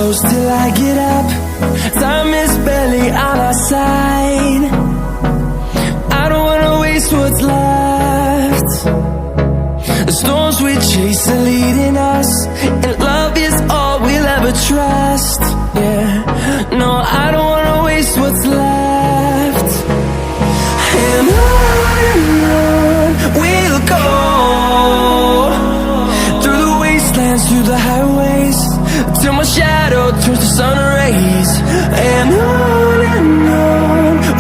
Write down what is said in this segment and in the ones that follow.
close till I get up. Time is barely on our side. I don't wanna waste what's left. The storms we chase are leading us, and love is all we'll ever trust. Yeah, no, I don't wanna waste what's left. And on we'll go, through the wastelands, through the highways, till my shadow turns to sun rays. And on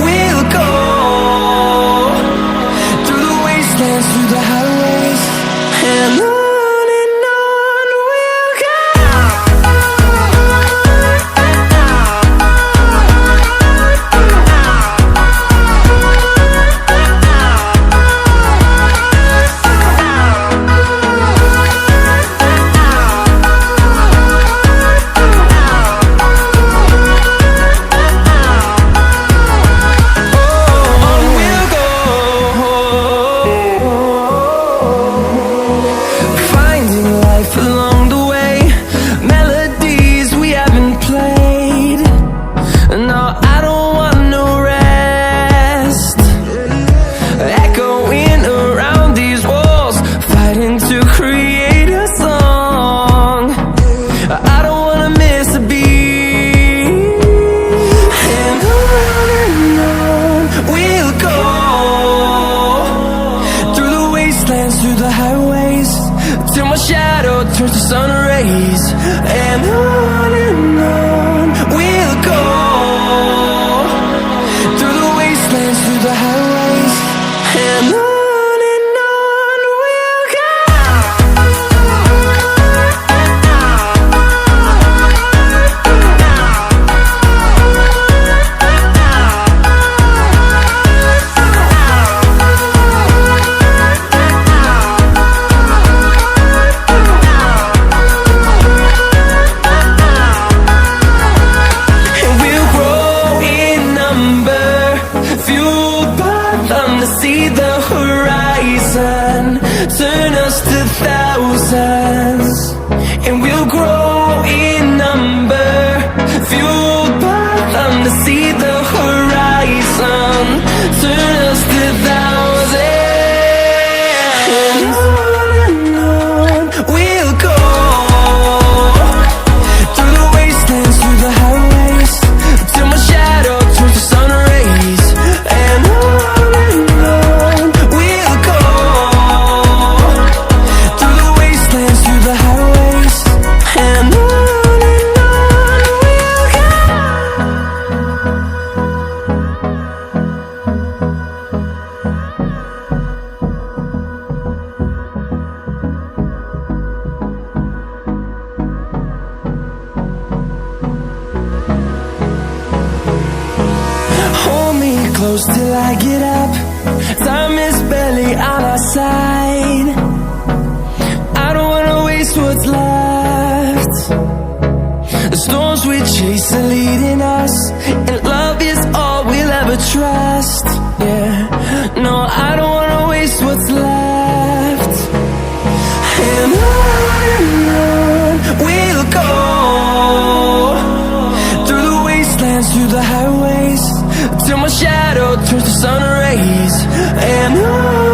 we'll go, through the wastelands, through the highways, and on we'll go. Through the highways, till my shadow turns to sun rays. And on we'll go, through the wastelands, through the highways, and on we'll go. See the horizon, turn us to thousands, and we'll grow in number, fueled by them. To see the horizon, turn us to thousands, and on we'll go, through the wastelands, through the highways, till my shadow turns to sun rays. And close till I get up. Time is barely on our side. I don't wanna waste what's left. The storms we chase are leading us, and love is all we'll ever trust. Yeah, no, I don't wanna waste what's left. And on we'll go, through the wastelands, through the highways, till my shadow turns to sun rays. And on